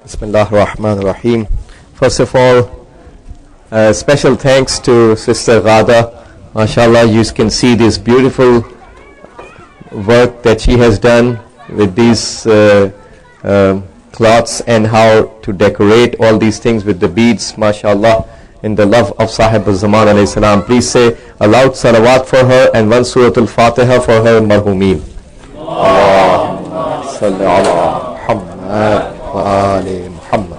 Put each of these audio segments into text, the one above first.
Bismillah ar-Rahman ar-Rahim. First of all, special thanks to Sister Ghada. MashaAllah, you can see this beautiful work that she has done with these cloths and how to decorate all these things with the beads. MashaAllah, in the love of Sahib al-Zaman alayhi salam. Please say a loud salawat for her and one Surah al-Fatiha for her marhumeen. Allahumma salli ala Muhammad wa ali Muhammad.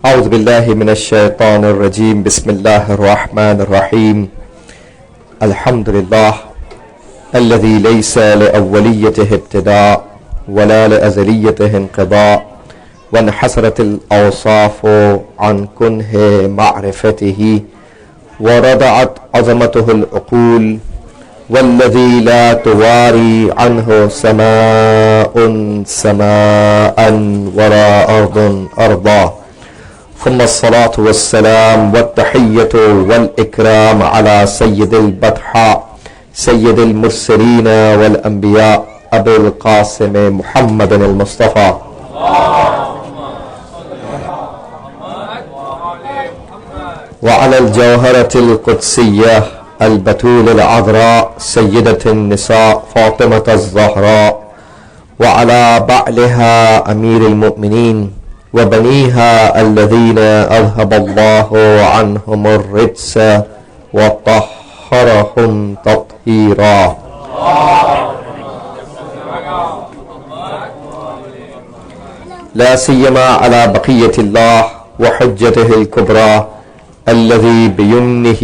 أعوذ بالله من الشيطان الرجيم بسم الله الرحمن الرحيم الحمد لله الذي ليس لأوليته ابتداء ولا لأزليته انقضاء وانحسرت الأوصاف عن كنه معرفته ورضعت عظمته العقول والذي لا تواري عنه سماء سماء ولا أرض أرضا ثم الصلاة والسلام والتحية والإكرام على سيد البطحاء سيد المرسلين والأنبياء أبي القاسم محمد المصطفى وعلى الجوهرة القدسية البتول العذراء سيدة النساء فاطمة الزهراء وعلى بعلها أمير المؤمنين وبنيها الذين أذهب الله عنهم الرجس وطهرهم تطهيرا لا سيما على بقية الله وحجته الكبرى الذي بيمنه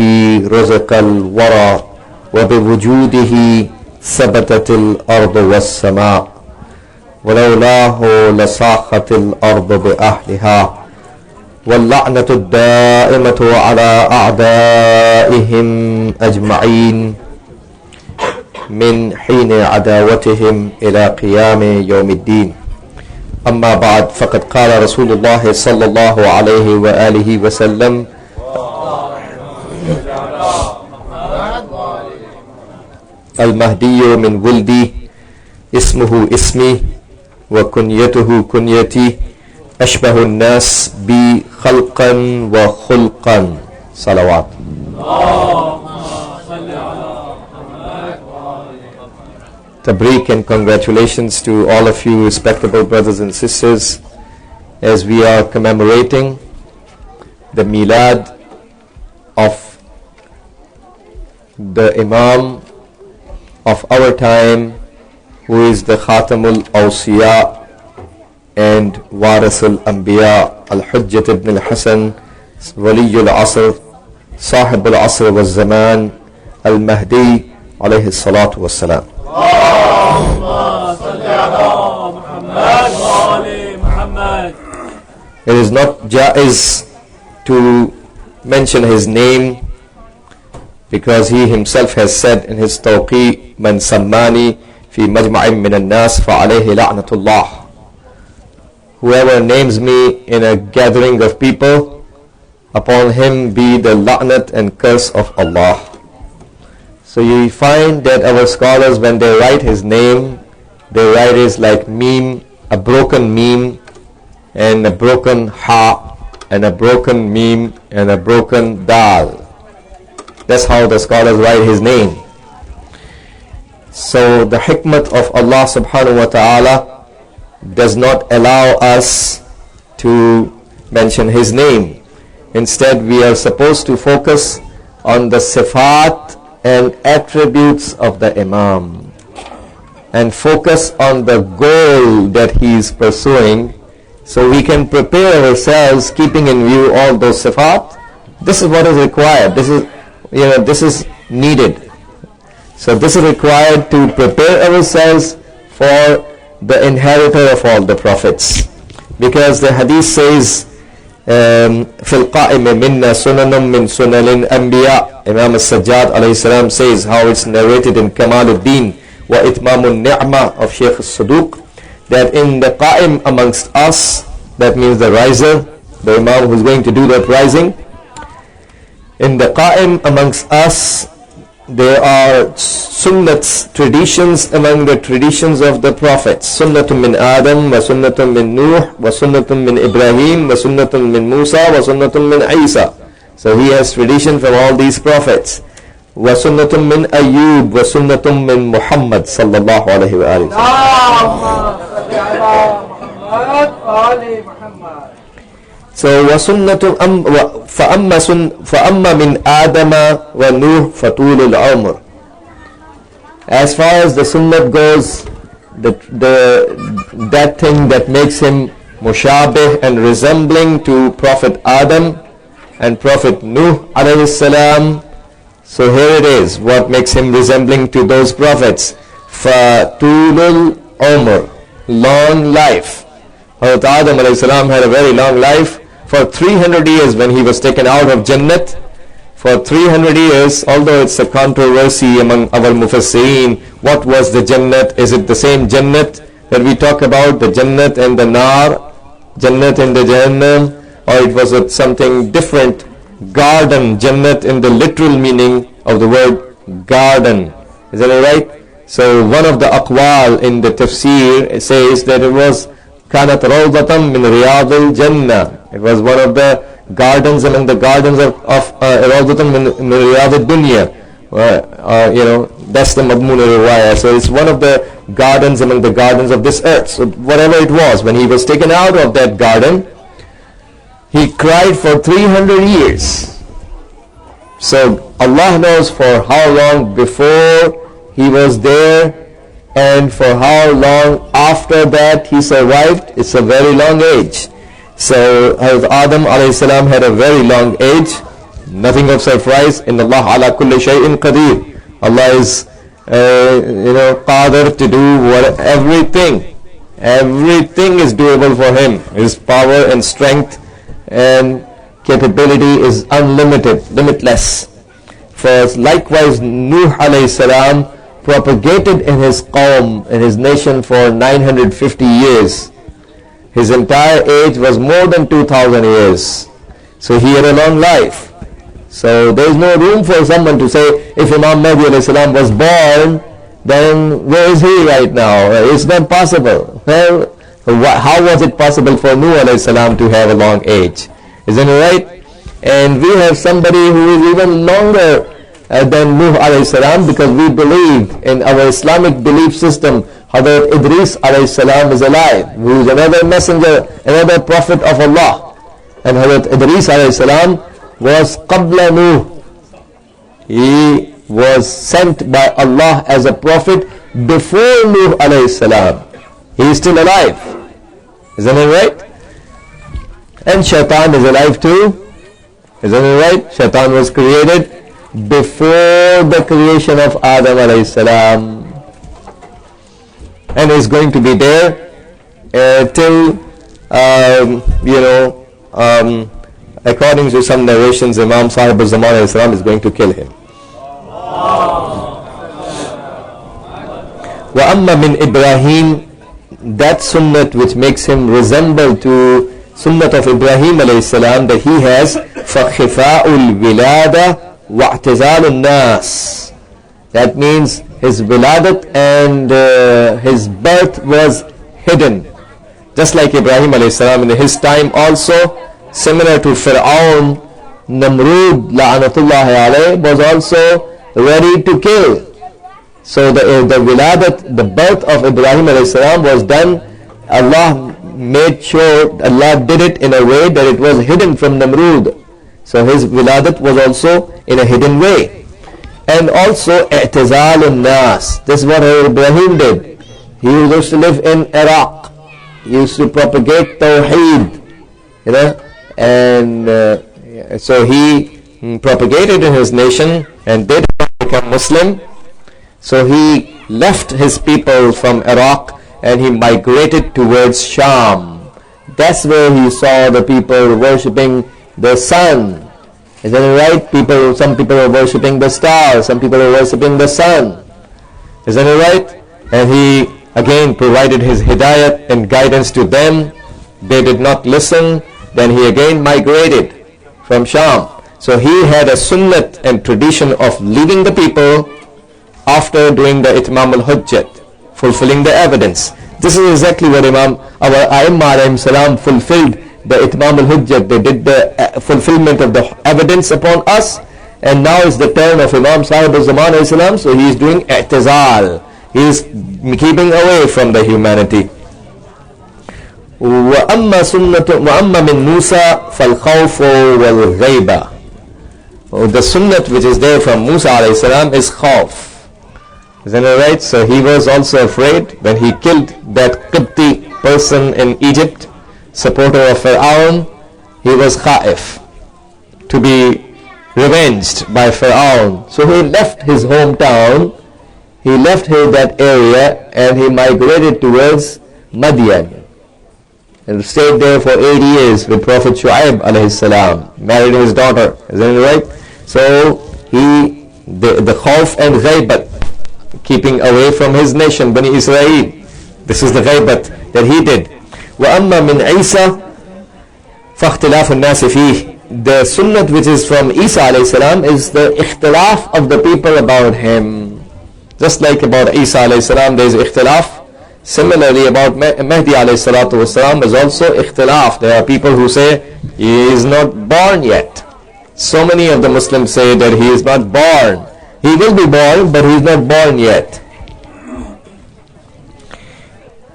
رزق الورى وبوجوده ثبتت الأرض والسماء ولولاه لصاخت الأرض بأهلها واللعنة الدائمة على أعدائهم أجمعين من حين عداوتهم إلى قيام يوم الدين أما بعد فقد قال رسول الله صلى الله عليه وآله وسلم المهدي من ولدي اسمه اسمي وكنيته كنيتي أشبه الناس بي خلقا وخلقا صلوات. Tabreek and congratulations to all of you respectable brothers and sisters as we are commemorating the Meelad of the Imam of our time, who is the Khatamul Awsiya and Warasul Anbiya Al-Hujjat ibn al-Hasan Waliyul Asr Sahibul Asr wal Zaman Al-Mahdi alayhi salatu wassalam. It is not jaiz to mention his name because he himself has said in his tawqi, man sammani fi majma'in min al-nas fa alayhi la'natullah. Whoever names me in a gathering of people, upon him be the la'nat and curse of Allah. So you find that our scholars, when they write his name, they write it like meme, a broken meme, and a broken ha, and a broken meme, and a broken dal. That's how the scholars write his name. So the hikmat of Allah subhanahu wa ta'ala does not allow us to mention his name. Instead, we are supposed to focus on the sifat and attributes of the Imam and focus on the goal that he is pursuing, so we can prepare ourselves keeping in view all those sifat. This is what is required. This is needed. So this is required to prepare ourselves for the inheritor of all the prophets, because the hadith says في القائم منا سنن من سنن الأنبياء. Imam al-Sajjad alayhi salam says, how it's narrated in Kamal al-Din wa Itmam al-Ni'mah of Shaykh al-Saduq, that in the Qa'im amongst us, that means the riser, the Imam who's going to do that rising, in the Qa'im amongst us, there are sunnats, traditions among the traditions of the prophets. Sunnatun min Adam, wa sunnatun min Nuh, wa sunnatun min Ibrahim, wa sunnatun min Musa, wa sunnatun min Isa. So he has tradition from all these prophets. Wa sunnatun min Ayyub, wa sunnatun min Muhammad sallallahu alayhi wa sallam. So وَسُنَّةٌ فَأَمَّا مِنْ آدَمَ وَنُوحٍ فَطُولُ الْعُمْرِ. As far as the sunnah goes, that thing that makes him mushabih and resembling to Prophet Adam and Prophet Nuh alayhi salam. So here it is, what makes him resembling to those prophets. فَطُولُ الْعُمْرِ, long life. Prophet Adam alayhi salam had a very long life. For 300 years when he was taken out of Jannat, for 300 years, although it's a controversy among our Mufassirin, what was the Jannat? Is it the same Jannat that we talk about, the Jannat and the Nar, Jannat and the Jahannam, or it was something different, garden, Jannat in the literal meaning of the word garden. Is that right? So one of the aqwal in the tafsir says that it was كانت روضة من رياض الجنة. It was one of the gardens among the gardens of روضة من رياض الدنيا. That's the Madmun al-Riwayah. So it's one of the gardens among the gardens of this earth. So whatever it was, when he was taken out of that garden, he cried for 300 years. So Allah knows for how long before he was there and for how long after that he survived. It's a very long age. So Adam alayhi salam had a very long age. Nothing of surprise. Inna Allah ala kulli shay'in qadir. Allah is qadir to do everything. Everything is doable for him. His power and strength and capability is unlimited, limitless. For likewise Nuh alayhi salam propagated in his qawm, in his nation, for 950 years. His entire age was more than 2,000 years. So he had a long life. So there is no room for someone to say, if Imam Mahdi alayhi salam was born, then where is he right now? It's not possible. Well, how was it possible for Nuh alayhi salam to have a long age? Isn't it right? And we have somebody who is even longer than Nuh alayhi salam, because we believe in our Islamic belief system Hazrat Idris alayhi salam is alive, who is another messenger, another prophet of Allah. And Hazrat Idris alayhi salam was qabla Nuh. He was sent by Allah as a prophet before Nuh alayhi salam. He is still alive. Isn't it right? And Shaitan is alive too. Isn't it right? Shaitan was created before the creation of Adam alayhi salam, and is going to be there till according to some narrations, Imam Sahib al-Zaman alayhi salam is going to kill him. Wa amma min Ibrahim, that sunnat which makes him resemble to sunnat of Ibrahim alayhi salam, that he has فَخِفَاءُ الْوِلَادَةِ وَاعْتِزَالُ النَّاسِ. That means his wiladat and his birth was hidden. Just like Ibrahim alayhi salam in his time also, similar to Fir'aun, Namrud la'anatullahi alayhi was also ready to kill. So the wiladat, the birth of Ibrahim alayhi salam was done. Allah made sure, Allah did it in a way that it was hidden from Namrud. So his wiladat was also in a hidden way. And also i'tizal nas. This is what Ibrahim did. He used to live in Iraq. He used to propagate Tawheed. And so he propagated in his nation and did become Muslim. So he left his people from Iraq and he migrated towards Sham. That's where he saw the people worshipping the sun. Isn't it right? Some people are worshipping the stars, some people are worshipping the sun. Isn't it right? And he again provided his hidayat and guidance to them. They did not listen. Then he again migrated from Sham. So he had a sunnat and tradition of leading the people after doing the Itmam al-Hujjat, fulfilling the evidence. This is exactly what our A'immah alayhim salam fulfilled the Itmam al-Hujjat. They did the fulfillment of the evidence upon us, and now is the turn of Imam Sahib al-Zaman alayhi salam, so he is doing i'tizal. He is keeping away from the humanity. وَأَمَّا مِن مُوسَى فَالْخَوْفُ وَالْغَيْبَةُ. The sunnat which is there from Musa alayhi salam is khawf. Isn't it right? So he was also afraid when he killed that Qibti person in Egypt, supporter of Fir'aun. He was khaif, to be revenged by Fir'aun. So he left his hometown, he left that area, and he migrated towards Madian and stayed there for 8 years with Prophet Shu'aib alayhi salam, married his daughter. Isn't it right? So the khawf and ghaibat, keeping away from his nation, Bani Israel. This is the ghaibat that he did. وَأَمَّا مِنْ عِيسَى فَاخْتِلَافُ النَّاسِ فِيهِ. The sunnat which is from Isa alayhi salam is the ikhtilaf of the people about him. Just like about Isa alayhi salam there is ikhtilaf, similarly about Mahdi alayhi salatu wasalam is also ikhtilaf. There are people who say he is not born yet. So many of the Muslims say that he is not born. He will be born, but he is not born yet.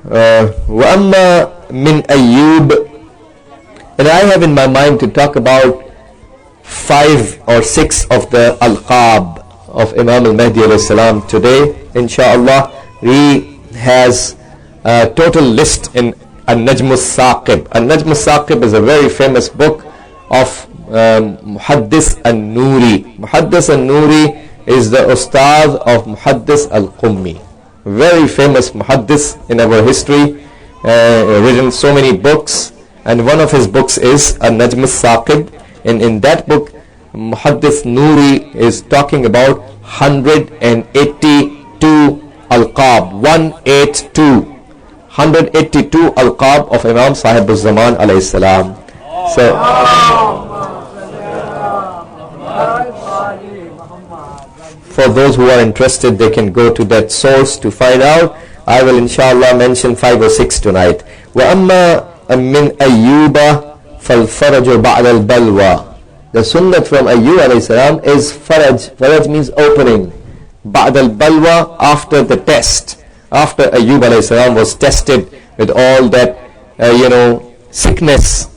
وَأَمَّا مِنْ أَيُّوبَ. And I have in my mind to talk about 5 or 6 of the alqab of Imam al-Mahdi alayhi salam today. Inshallah, he has a total list in An-Najm al-Saqib. An-Najm al-Saqib is a very famous book of Muhaddis al-Nuri. Muhaddis al-Nuri is the Ustad of Muhaddis al-Qummi. Very famous Muhaddis in our history, written so many books, and one of his books is An-Najm al-Saqib, and in that book Muhaddis Nuri is talking about 182 alqab, 182 alqab of Imam Sahib al-Zaman alayhi salam. So for those who are interested, they can go to that source to find out. I will inshallah mention 5 or 6 tonight. وَأَمَّا مِنْ أَيُّوبَ فَالْفَرَجُ بَعْدَ الْبَلْوَى. The sunnah from Ayyub alayhi salam is faraj. Faraj means opening. Ba'd al-balwa, after the test. After Ayyub alayhi salam was tested with all that, sickness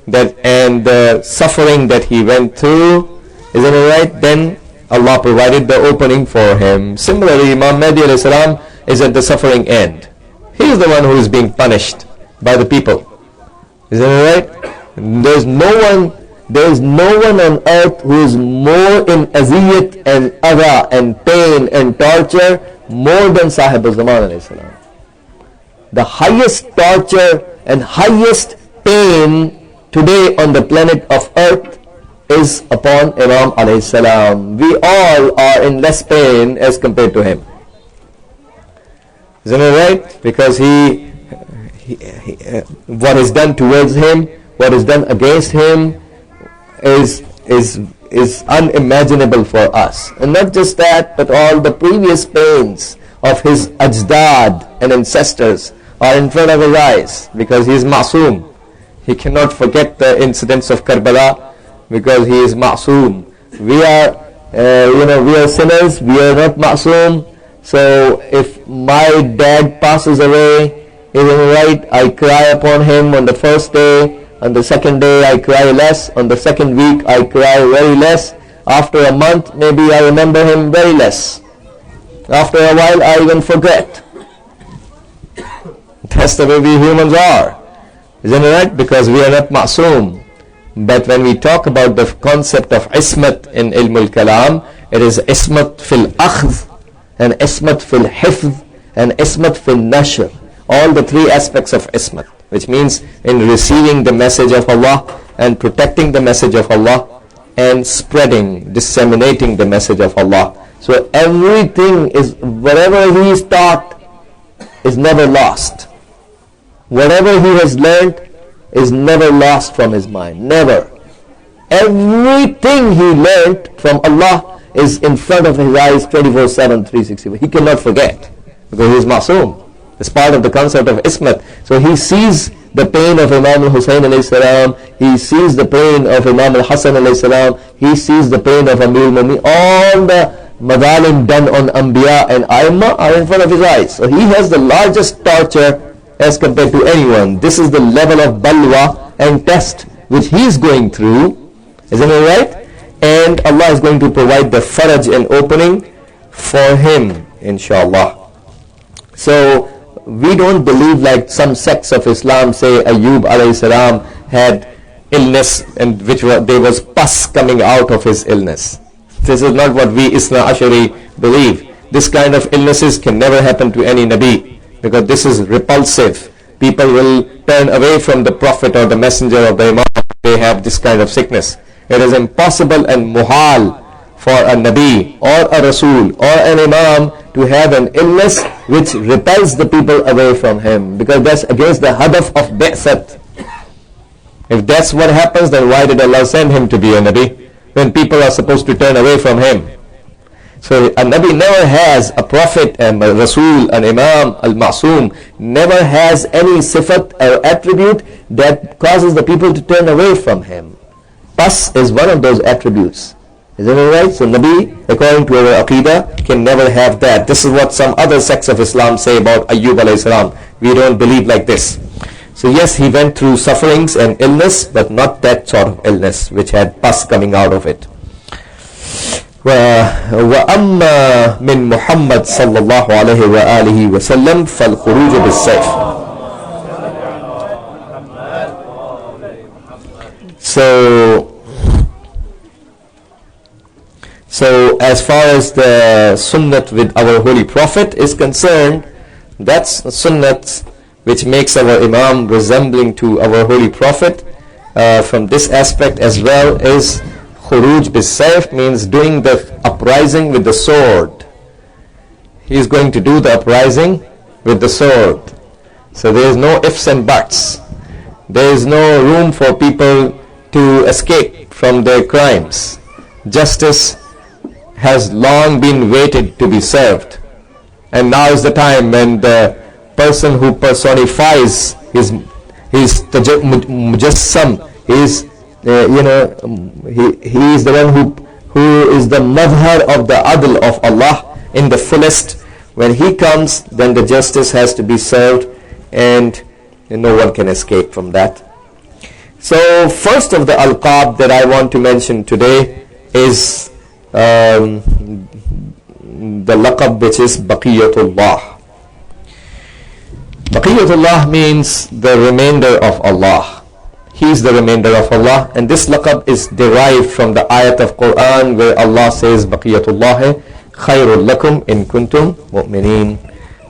that and the suffering that he went through, isn't it right? Then Allah provided the opening for him. Similarly, Imam Mahdi alayhi salam is at the suffering end. He is the one who is being punished by the people. Isn't it right? There is no one on earth who is more in aziyat and adha and pain and torture more than Sahib al-Zaman alayhi salam. The highest torture and highest pain today on the planet of earth is upon Imam alayhi salam. We all are in less pain as compared to him. Isn't it right? Because he what is done towards him, what is done against him is unimaginable for us. And not just that, but all the previous pains of his ajdad and ancestors are in front of his eyes, because he is ma'soom. He cannot forget the incidents of Karbala, because he is ma'soom. We are sinners, we are not ma'soom. So if my dad passes away, isn't it right, I cry upon him on the first day, on the second day I cry less, on the second week I cry very less, after a month maybe I remember him very less, after a while I even forget. That's the way we humans are, isn't it right? Because we are not ma'soom. But when we talk about the concept of ismat in ilm al-kalam, it is ismat fil akhdh, and ismat fil hifdh, and ismat fil nashr. All the 3 aspects of ismat, which means in receiving the message of Allah and protecting the message of Allah and spreading, disseminating the message of Allah. So everything is, whatever he is taught, is never lost. Whatever he has learned is never lost from his mind. Never. Everything he learned from Allah is in front of his eyes 24/7, 365. He cannot forget because he is masoom. It's part of the concept of ismat. So he sees the pain of Imam Hussain alayhi salam. He sees the pain of Imam Hassan alayhi salam. He sees the pain of Amir al-Mu'minin. All the madhalim done on Anbiya and Aimma are in front of his eyes. So he has the largest torture as compared to anyone. This is the level of balwa and test which he is going through. Isn't it right? And Allah is going to provide the faraj and opening for him, inshallah. So we don't believe like some sects of Islam say Ayyub alayhi salam had illness and there was pus coming out of his illness. This is not what we Isna Ashari believe. This kind of illnesses can never happen to any Nabi because this is repulsive. People will turn away from the Prophet or the Messenger of the Imam if they have this kind of sickness. It is impossible and muhal for a Nabi or a Rasul or an Imam to have an illness which repels the people away from him, because that's against the hadaf of Bi'sat. If that's what happens, then why did Allah send him to be a Nabi when people are supposed to turn away from him? So a Nabi never has, a Prophet, a Rasul, an Imam, al-Ma'soom, never has any sifat or attribute that causes the people to turn away from him. Pus is one of those attributes. Isn't it right? So Nabi, according to our Aqidah, can never have that. This is what some other sects of Islam say about Ayyub alayhi salam. We don't believe like this. So yes, he went through sufferings and illness, but not that sort of illness which had pus coming out of it. وَأَمَّا مِن مُحَمَّدٍ صَلَّى اللَّهُ عَلَيْهِ وَآلِهِ وَسَلَّمَ فَالْخُرُوجُ بِالسَّيْفِ. So as far as the sunnat with our Holy Prophet is concerned, that's sunnat which makes our Imam resembling to our Holy Prophet. From this aspect as well is khuruj bis-sayf, means doing the uprising with the sword. He is going to do the uprising with the sword. So there is no ifs and buts. There is no room for people to escape from their crimes. Justice has long been waited to be served, and now is the time when the person who personifies his mujassam is he is the one who is the madhar of the adl of Allah in the fullest. When he comes, then the justice has to be served, and no one can escape from that. So first of the alqab that I want to mention today is the laqab, which is Baqiyatullah. Baqiyatullah means the remainder of Allah. He is the remainder of Allah, and this laqab is derived from the ayat of Quran where Allah says Baqiyatullah khayrul lakum in kuntum mu'mineen.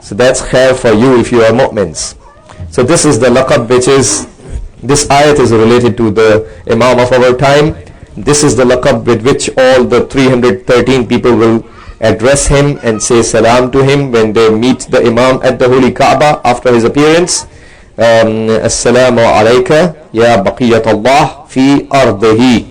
So that's khair for you if you are mu'mins. So this is the laqab which is, this ayat is related to the Imam of our time. This is the laqab with which all the 313 people will address him and say salam to him when they meet the Imam at the Holy Kaaba after his appearance. Assalamu alayka ya baqiyat Allah fi ardihi.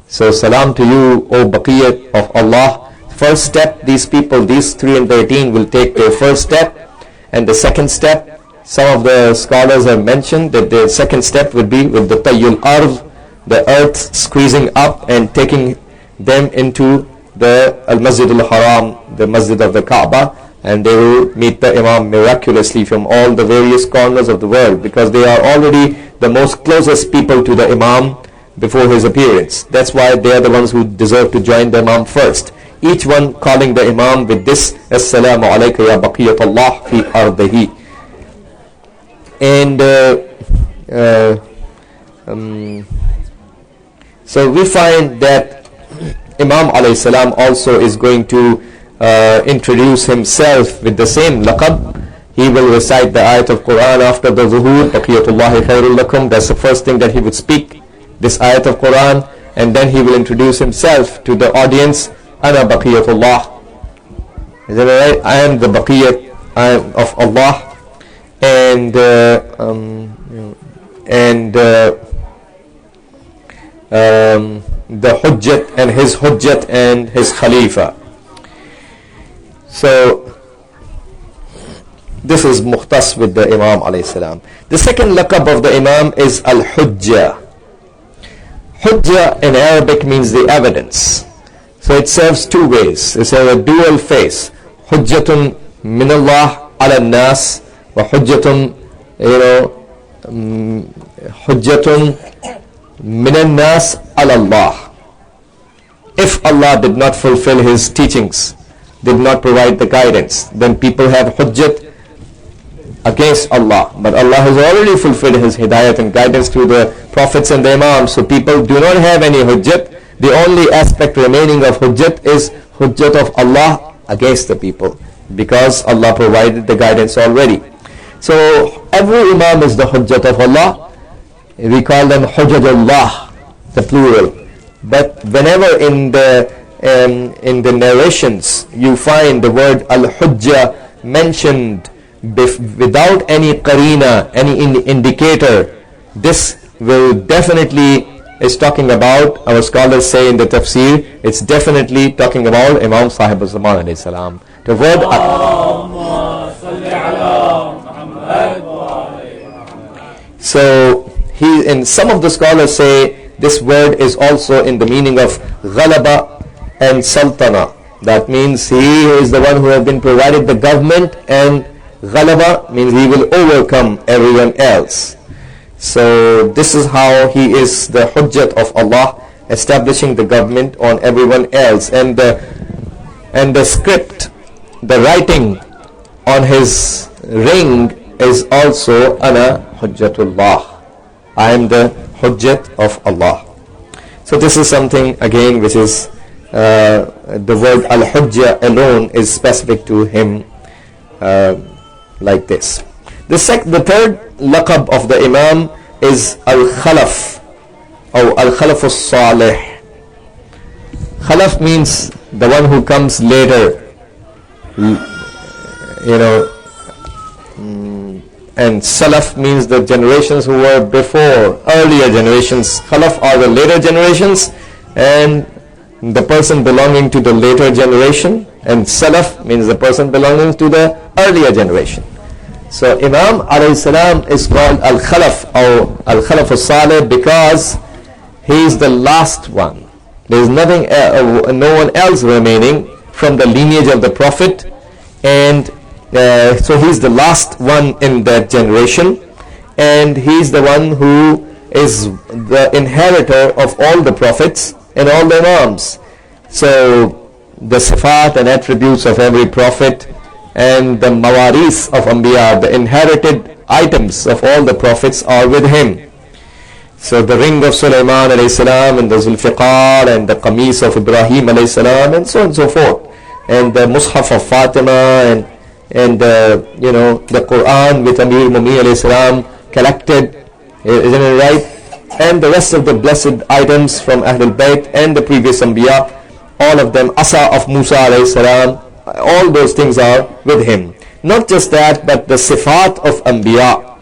So salam to you, O baqiyat of Allah. First step, these people, these 313 will take their first step, and the second step, some of the scholars have mentioned that the second step would be with the tayyul ard, the earth squeezing up and taking them into the al-Masjid al-Haram, the Masjid of the Kaaba, and they will meet the Imam miraculously from all the various corners of the world, because they are already the most closest people to the Imam before his appearance. That's why they are the ones who deserve to join the Imam first. Each one calling the Imam with this Assalamu alayka ya baqiyat Allah fi ardihi. And so we find that Imam alayhi salam also is going to introduce himself with the same laqab. He will recite the ayat of Quran after the zuhur, Baqiyatullahi khairul lakum. That's the first thing that he would speak, this ayat of Quran, and then he will introduce himself to the audience. Ana Baqiyatullah. Is that right? I am the Baqiyat of Allah, and the Hujjat and his Khalifa. So this is mukhtas with the Imam alayhi salam. The second laqab of the Imam is Al-Hujjah. Hujjah in Arabic means the evidence. So it serves two ways. It's a dual face. Hujjatun min Allah ala nas wa hujjatun, hujjatun min al-nas ala Allah. If Allah did not fulfill his teachings, did not provide the guidance, then people have hujjat against Allah. But Allah has already fulfilled his hidayat and guidance through the prophets and the imams, so people do not have any hujjat. The only aspect remaining of hujjat is hujjat of Allah against the people, because Allah provided the guidance already. So every imam is the hujjat of Allah. We call them hujjatullah, the plural. But whenever in the narrations you find the word al-hujjah mentioned without any qarina, any indicator, this will definitely is talking about, our scholars say in the tafsir, it's definitely talking about Imam Sahib al-Zaman alayhi salam. The word so he, and some of the scholars say this word is also in the meaning of ghalaba and sultana. That means he is the one who has been provided the government, and ghalaba means he will overcome everyone else. So this is how he is the hujjat of Allah, establishing the government on everyone else. And the script, the writing on his ring is also ana hujjatullah. I am the hujjat of Allah. So this is something again which is the word al-hujjah alone is specific to him, like this. The third laqab of the Imam is Al-Khalaf or Al-Khalaf al-Salih. Khalaf means the one who comes later, and Salaf means the generations who were before, earlier generations. Khalaf are the later generations, and the person belonging to the later generation, and Salaf means the person belonging to the earlier generation. So Imam alayhi salam is called Al-Khalaf or Al-Khalaf al-Salih because he is the last one. There is nothing, no one else remaining from the lineage of the Prophet, and so he is the last one in that generation, and he is the one who is the inheritor of all the prophets and all the Imams. So the sifat and attributes of every prophet and the mawaris of Anbiya, the inherited items of all the prophets, are with him. So the ring of Sulaiman alayhi salam, and the Zulfiqar, and the qamis of Ibrahim alayhi salam, and so on and so forth, and the mushaf of Fatima, and the Quran with Amir Mumi alayhi salam collected, isn't it right? And the rest of the blessed items from Ahlul Bayt and the previous Anbiya, all of them, Asa of Musa alayhi salam, all those things are with him. Not just that, but the sifat of Anbiya.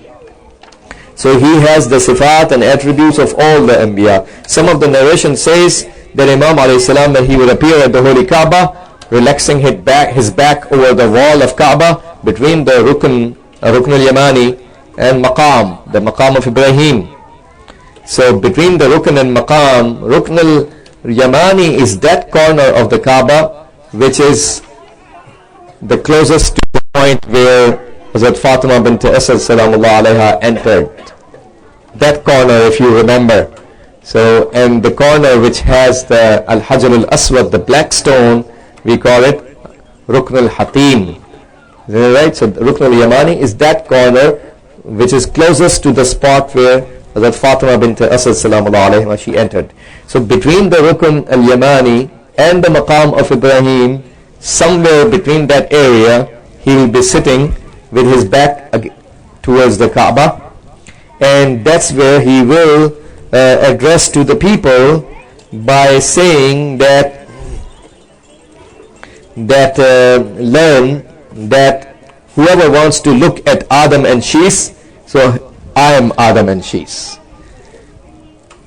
So he has the sifat and attributes of all the Anbiya. Some of the narration says that Imam alayhi salam, when he would appear at the Holy Kaaba, relaxing his back over the wall of Kaaba between the Rukn al-Yamani and Maqam, the Maqam of Ibrahim. So between the Rukn and Maqam, Rukn al-Yamani is that corner of the Kaaba which is the closest to the point where Hazrat Fatima bint Asad salamullah alayha entered. That corner, if you remember. So, and the corner which has the Al-Hajar al-Aswad, the black stone, we call it Rukn al-Hatim. Is that right? So Rukn al-Yamani is that corner which is closest to the spot where Hazrat Fatima bint Asad salamullah alayha she entered. So between the Rukn al-Yamani and the Maqam of Ibrahim, somewhere between that area, he will be sitting with his back towards the Kaaba, and that's where he will address to the people by saying that learn that whoever wants to look at Adam and Shees, so I am Adam and Shees.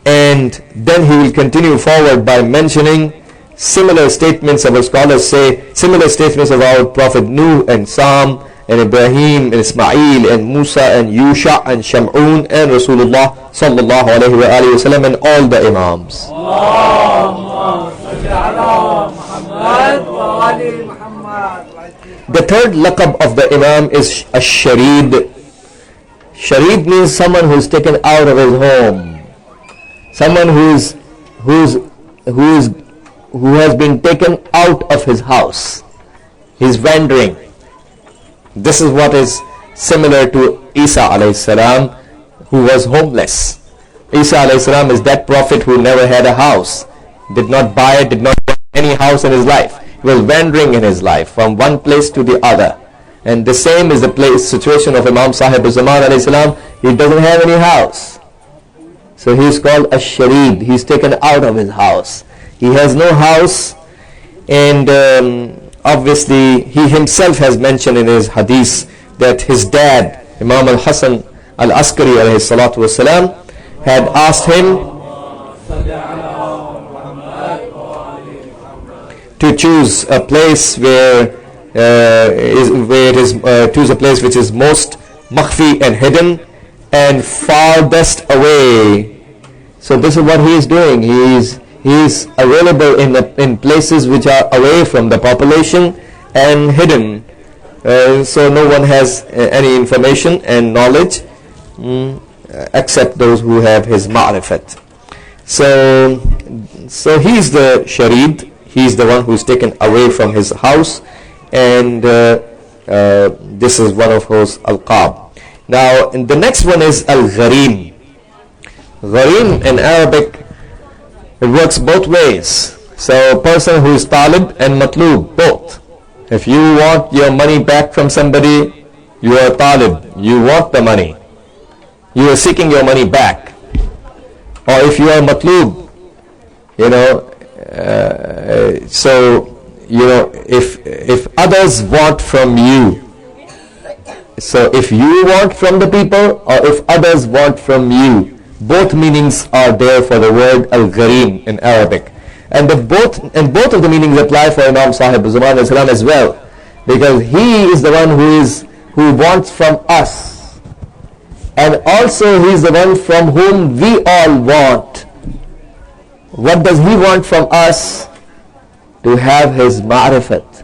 And then he will continue forward by mentioning similar statements. Our scholars say similar statements of our Prophet Nuh and Sam and Ibrahim and Ismail and Musa and Yusha and Sham'un and Rasulullah sallallahu alayhi wa alihi wasallam and all the Imams. The third laqab of the Imam is Ash-Sharid. Sharid means someone who is taken out of his home, someone who has been taken out of his house. He's wandering. This is what is similar to Isa alayhi salam, who was homeless. Isa alayhi salam is that prophet who never had a house, did not buy, did not get any house in his life. He was wandering in his life from one place to the other. And the same is the situation of Imam Sahib Zaman alayhi salam. He doesn't have any house. So he is called a Sharid. He is taken out of his house. He has no house, and obviously he himself has mentioned in his hadith that his dad, Imam Hussain al-Askari alayhi salatu wasalam, had asked him to choose a place choose a place which is most makhfi and hidden and farthest away. So this is what he is doing. He is available in places which are away from the population and hidden, so no one has any information and knowledge except those who have his ma'rifat. So he is the Sharid. He is the one who is taken away from his house, and this is one of those alqab. Now, the next one is al-Gharim. Gharim in Arabic, it works both ways. So a person who is talib and matlub, both. If you want your money back from somebody, you are talib, you want the money, you are seeking your money back. Or if you are matlub, if others want from you, so if you want from the people or if others want from you, both meanings are there for the word al-Gharim in Arabic. And both of the meanings apply for Imam Sahib Zaman as well, because he is the one who wants from us, and also he is the one from whom we all want. What does he want from us? To have his ma'rifat.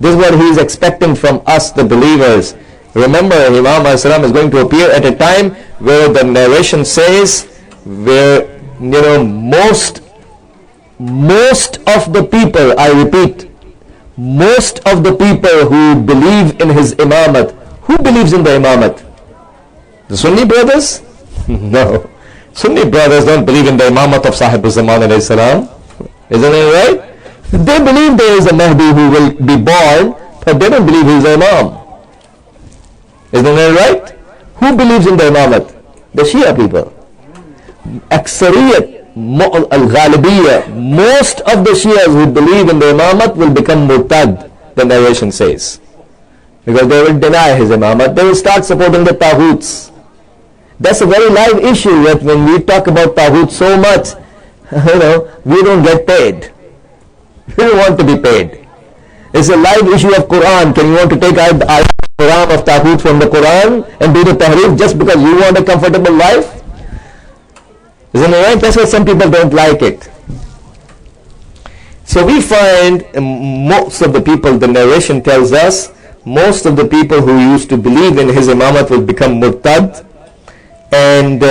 This is what he is expecting from us, the believers. Remember, Imam is going to appear at a time where the narration says, where most of the people, I repeat, most of the people who believe in his imamat. Who believes in the imamat? The Sunni brothers? No. Sunni brothers don't believe in the imamat of Sahib Zaman alayhi salam. Isn't it right? They believe there is a Mahdi who will be born, but they don't believe he is an imam. Isn't it right? Who believes in the imamat? The Shia people. Aksariyat, al-Ghalibiyya, most of the Shias who believe in the imamat will become murtad, the narration says. Because they will deny his imamat. They will start supporting the Taghuts. That's a very live issue, that when we talk about Taghut so much, we don't get paid. We don't want to be paid. It's a live issue of Quran. Can you want to take out the Quran of Taghut from the Quran and do the Tahrif just because you want a comfortable life? Isn't it right? That's why some people don't like it. So we find most of the people, the narration tells us, most of the people who used to believe in his imamat will become murtad, and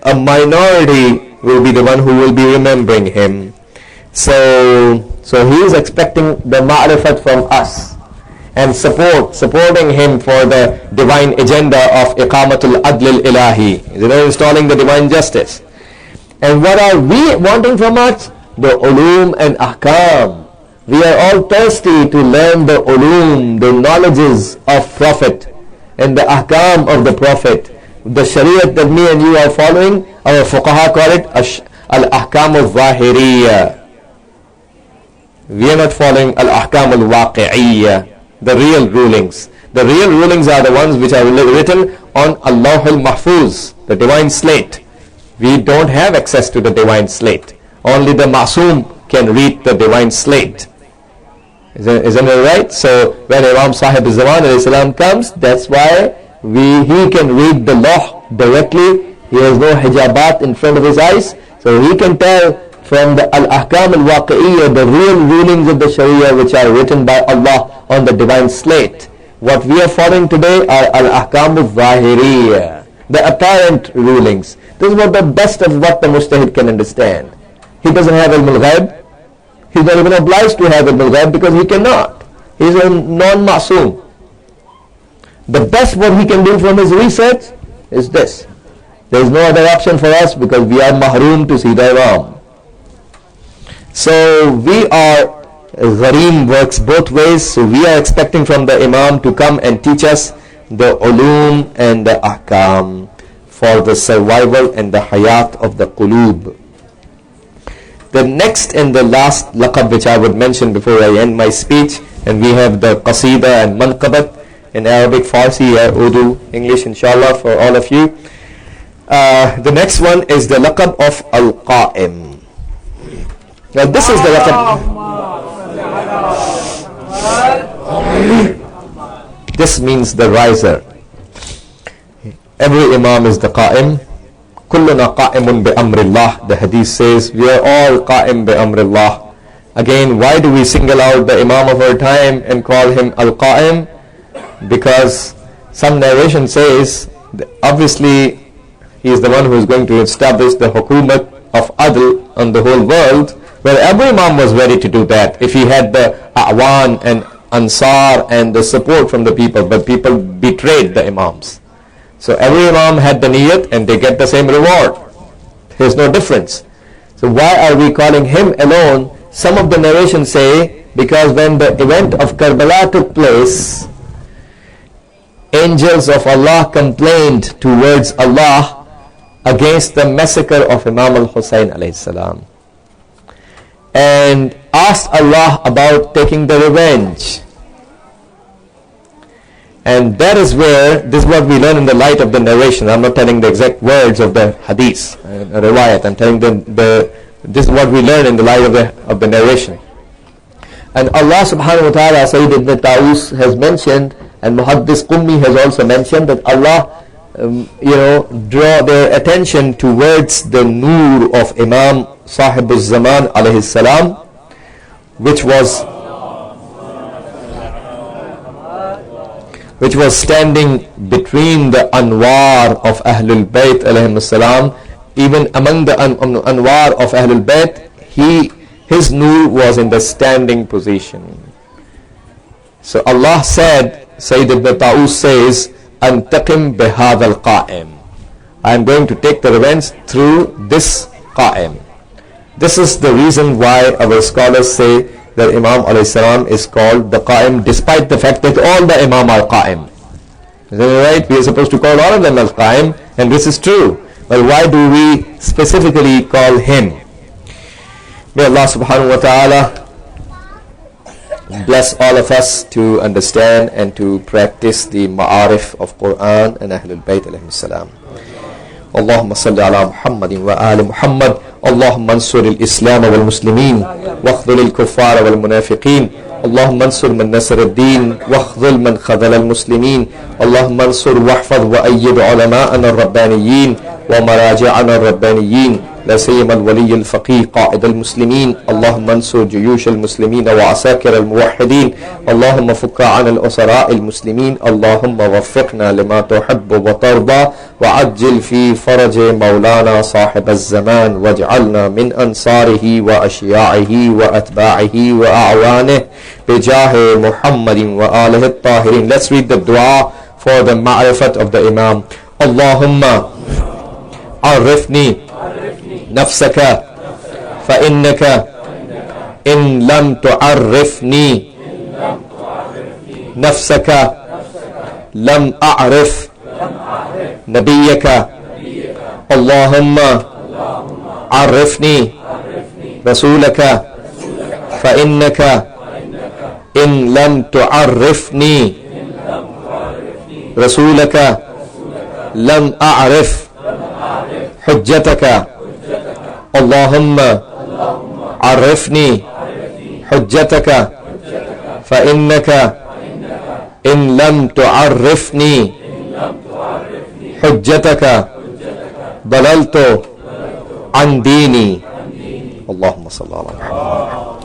a minority will be the one who will be remembering him. So he is expecting the ma'rifat from us and supporting him for the divine agenda of iqamatul adl ilahi, installing the divine justice. And what are we wanting from us? The ulum and ahkam. We are all thirsty to learn the ulum, the knowledges of Prophet and the ahkam of the Prophet. The shariat that me and you are following, our fuqaha call it al-ahkam al-zahiriyya. We are not following al-ahkam al-waqi'iyya. the real rulings. The real rulings are the ones which are written on Allahul Mahfuz, the divine slate. We don't have access to the divine slate. Only the Masoom can read the divine slate. Isn't it right? So when Imam Sahib Zaman alayhi salam comes, that's why he can read the law directly. He has no hijabat in front of his eyes, so he can tell from the al-ahkam al-waqi'iyya, the real rulings of the sharia which are written by Allah on the divine slate. What we are following today are al-ahkam al-zahiriyya, the apparent rulings. This is what the best of what the mujtahid can understand. He doesn't have ilm al-ghaib. He's not even obliged to have ilm al-ghaib because he cannot. He's a non-ma'soom. The best what he can do from his research is this. There is no other option for us because we are mahroom to see the Imam. So we are, Ghareem works both ways. So we are expecting from the Imam to come and teach us the ulum and the ahkam for the survival and the hayat of the qulub. The next and the last laqab which I would mention before I end my speech, and we have the qasida and manqabat in Arabic, Farsi, Urdu, English, inshallah, for all of you. The next one is the laqab of Al-Qa'im. Now this is the laqab. This means the riser. Every Imam is the Qa'im. Kulluna qa'imun bi amrillah. The hadith says we are all qa'im bi amrillah. Again, why do we single out the Imam of our time and call him Al-Qa'im? Because some narration says obviously he is the one who is going to establish the hukumat of Adl on the whole world. Well, every Imam was ready to do that if he had the A'wan and Ansar and the support from the people, but people betrayed the Imams. So every Imam had the niyat and they get the same reward. There's no difference. So why are we calling him alone? Some of the narrations say because when the event of Karbala took place, angels of Allah complained towards Allah against the massacre of Imam Hussain alayhi salam and asked Allah about taking the revenge. And that is where, this is what we learn in the light of the narration. I'm not telling the exact words of the hadith, riwayat. I'm telling this is what we learn in the light of the narration. And Allah subhanahu wa ta'ala, Sayyid ibn Taus has mentioned, and Muhaddis Qummi has also mentioned that Allah draw their attention towards the nur of Imam Sahib al-Zaman alayhi salam, which was standing between the anwar of Ahlul Bayt alayhim salam. Even among the anwar of Ahlul Bayt, his nur was in the standing position. So Allah said, Sayyid ibn Taus says, Antaqim bihadha al-qa'im. I am going to take the revenge through this qa'im. This is the reason why our scholars say that Imam alayhi salam is called the qa'im, despite the fact that all the Imam are qa'im. Is that right? We are supposed to call all of them al-qa'im, and this is true. But why do we specifically call him? May Allah subhanahu wa ta'ala bless all of us to understand and to practice the ma'arif of Quran and Ahlul Bayt alayhi salam. اللهم صل على محمد وآل محمد اللهم انصر الإسلام والمسلمين واخذل الكفار والمنافقين اللهم انصر من نصر الدين واخذل من خذل المسلمين اللهم انصر واحفظ وأيد علماءنا الربانيين ومراجعنا الربانيين لا سيما الولي الفقيه قائد المسلمين اللهم انصر جيوش المسلمين وعساكر الموحدين اللهم فك عن الأسراء المسلمين اللهم وفقنا لما تحب وترضى وعجل في فرج مولانا صاحب الزمان واجعلنا من أنصاره وأشياعه وأتباعه وأعوانه بجاه محمد وآله الطاهرين. Let's read the dua for the ma'rifat of the Imam. اللهم عرفني نفسك فإنك إن لم تعرفني نفسك لم أعرف نبيك اللهم عرفني رسولك فإنك إن لم تعرفني رسولك لم أعرف حجتك اللهم عرفني حجتك فإنك إن لم تعرفني حجتك ضللت عن ديني اللهم صل على محمد.